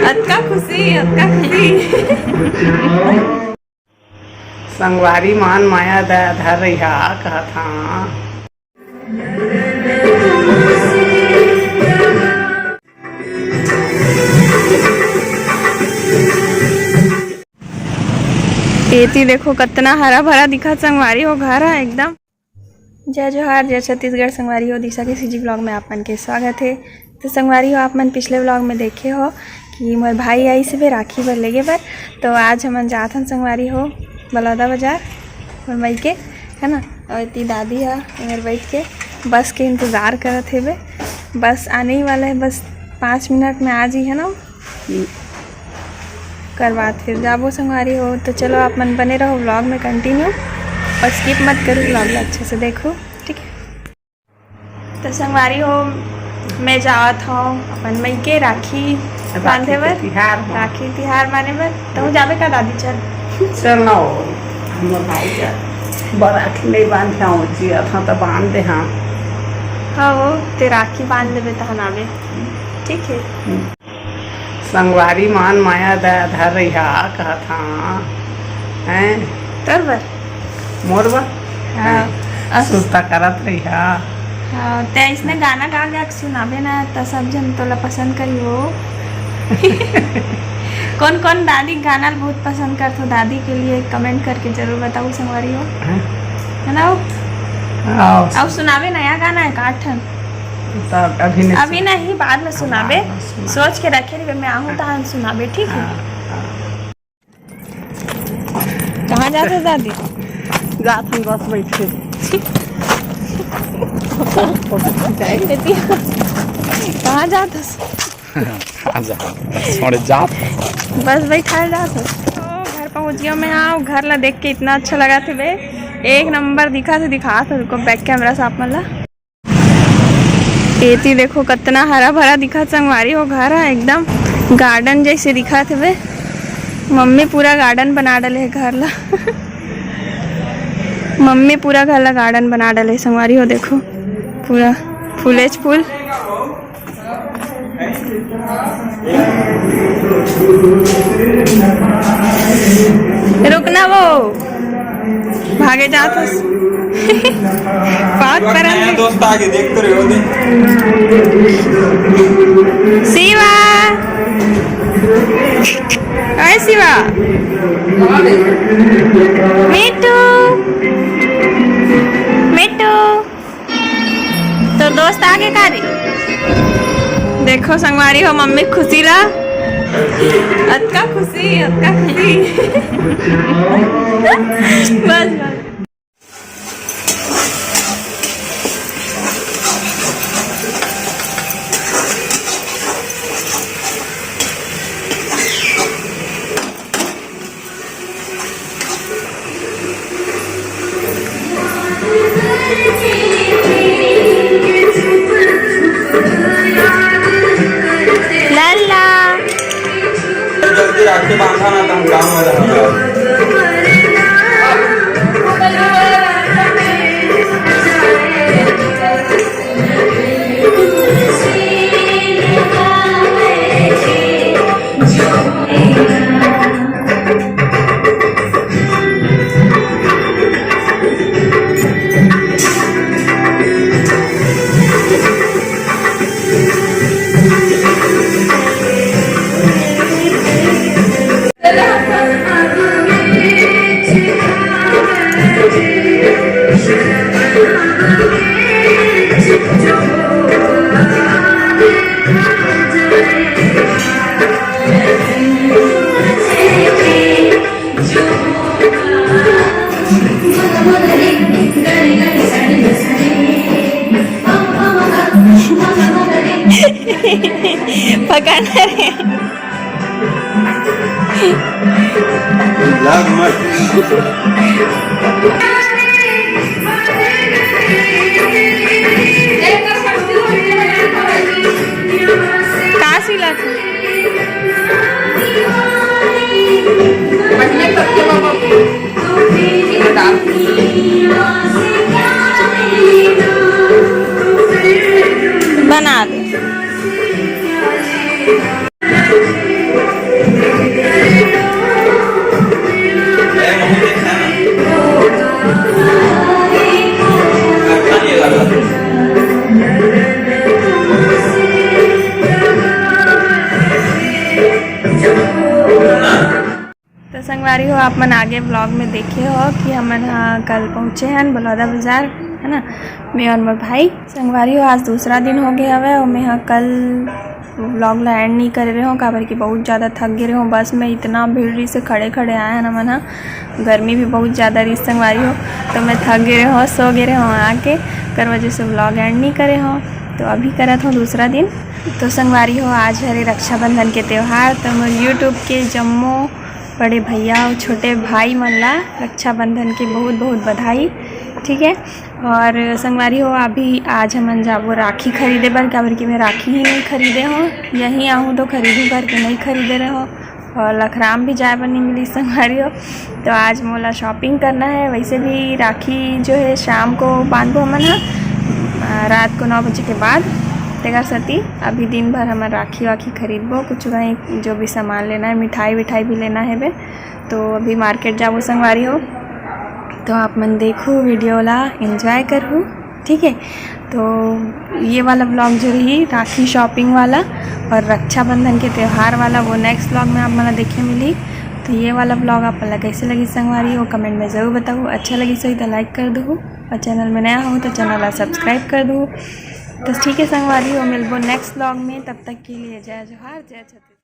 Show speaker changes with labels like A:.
A: अतका खुशी अतका खुशी।
B: संगवारी मान माया दया धर रहा कहा था।
A: एती देखो कितना हरा भरा दिखा संगवारी हो घर है एकदम। जय जोहार जय छत्तीसगढ़ संगवारी हो दिशा के सीजी ब्लॉग में आप मन के स्वागत है। तो संगवारी हो आप मन पिछले ब्लॉग में देखे हो कि मोर भाई आई से राखी बर लेगे बर। तो आज हमन जात हन संगवारी हो बलौदा बाजार और मई के है ना। और इतनी दादी है इधर बैठ के बस के इंतज़ार करत है बे। बस आने ही वाला है, बस 5 मिनट में आ जी है ना। कर बात फिर जाबो संगवारी हो। तो चलो आप मन बने रहो व्लॉग में कंटिन्यू और स्किप मत करो, व्लॉग में अच्छे से देखो ठीक है। तो संगवारी हो मैं जावत हूँ अपन मई के राखी बांधे बर, राखी तिहार माने बर। तो जाबे का दादी चल
B: चल ना हम भाई जा राखी नहीं बांधे जी था तो बांध दे। हाँ
A: हाँ वो ते राखी बांध लेबे तहन आबे ठीक है।
B: संगवारी मान माया दया धर रहा कहा था हैं
A: तर बर
B: मोर बा।
A: हाँ
B: सुस्ता करत रहा।
A: हाँ ते इसने गाना गा गा के सुनाबे ना तो सब जन तोला पसंद करी हो। कौन कौन दादी गाना बहुत पसंद करते हो, दादी के लिए कमेंट करके जरूर बताओ संगवारी हो है ना। अब सुनाबे नया गाना है काठन अभी नहीं बाद में सुनाबे, सोच के रखे रही मैं आहूँ तो सुनाबे ठीक है। कहाँ जाते दादी?
B: जात हम बस बैठ के
A: कहाँ जाते? बस बैठा जाते घर पहुँच गया मैं। हाँ घर ला देख के इतना अच्छा लगा थे बे, एक नंबर दिखा थे। दिखा था रुको बैक कैमरा से आप मन ला। एती देखो कितना हरा भरा दिखा संगवारी हो घर है एकदम गार्डन जैसे दिखा थे बे। मम्मी पूरा गार्डन बना डाले घर ला। मम्मी पूरा घर ला गार्डन बना डाले संगवारी हो देखो पूरा फूलेज फूल। रुकना वो भागे जात बात पर
C: दोस्त आगे देखते रहे हो
A: शिवा। अरे शिवा मिट्टू मिट्टू तो दोस्त आगे का रे। देखो संगवारी हो मम्मी खुशी ला अतका खुशी अतका खुशी। बस बस
C: जल्दी राखी बांधा ना तो हम काम में रहेंगे।
A: पकाना रे
C: लाग मत
A: काशी ला बना दे। संगवारी हो आप मन आगे ब्लॉग में देखे हो कि हमन कल पहुँचे हैं बलौदा बाज़ार, है ना, मैं और मोर भाई। संगवारी हो आज दूसरा दिन हो गया हवे और मैं कल व्लॉग ला एंड नहीं कर रहे हो काबर कि बहुत ज़्यादा थक गए रहे हो। बस में इतना भीड़ रही से खड़े खड़े आए हैं ना मन, गर्मी भी बहुत ज़्यादा रही संगवारी हो, तो मैं थक गए रहे हो, सो गए रहे हो आके, कर वजह से व्लॉग एंड नहीं करे हो। तो अभी करत हूँ दूसरा दिन। तो संगवारी हो आज हरे रक्षाबंधन के त्यौहार, तो मोर यूट्यूब के जम्मो बड़े भैया और छोटे भाई मन ला रक्षाबंधन की बहुत बहुत बधाई। ठीक है, और संगवारी हो अभी आज हमन जाबो राखी खरीदे बर, काबर कि मैं राखी ही नहीं खरीदे हो, यहीं आहूँ तो खरीदूँ करके नहीं खरीदे रहे हो, और लखराम भी जाए बर नहीं मिली संगवारी हो। तो आज मोला शॉपिंग करना है। वैसे भी राखी जो है शाम को बांधबो हमन रात को 9 बजे के बाद, तेकर सती अभी दिन भर हमें राखी वाखी खरीदबो, कुछ कहीं जो भी सामान लेना है, मिठाई विठाई भी लेना है बे, तो अभी मार्केट जाबो संगवारी हो। तो आप मन देखो वीडियो ला एंजॉय करूँ। ठीक है, तो ये वाला ब्लॉग जो रही राखी शॉपिंग वाला और रक्षाबंधन के त्यौहार वाला, वो नेक्स्ट ब्लॉग में आप मन देखे मिली। तो ये वाला ब्लॉग आप मन कैसे लगी संगवारी हो कमेंट में ज़रूर बताओ। अच्छा लगी सही तो लाइक कर दो, और चैनल में नया हो तो चैनल ला सब्सक्राइब कर दो। तो ठीक है संगवारी हो, मिलबो नेक्स्ट ब्लॉग में, तब तक के लिए जय जोहार जय छत्तीसगढ़।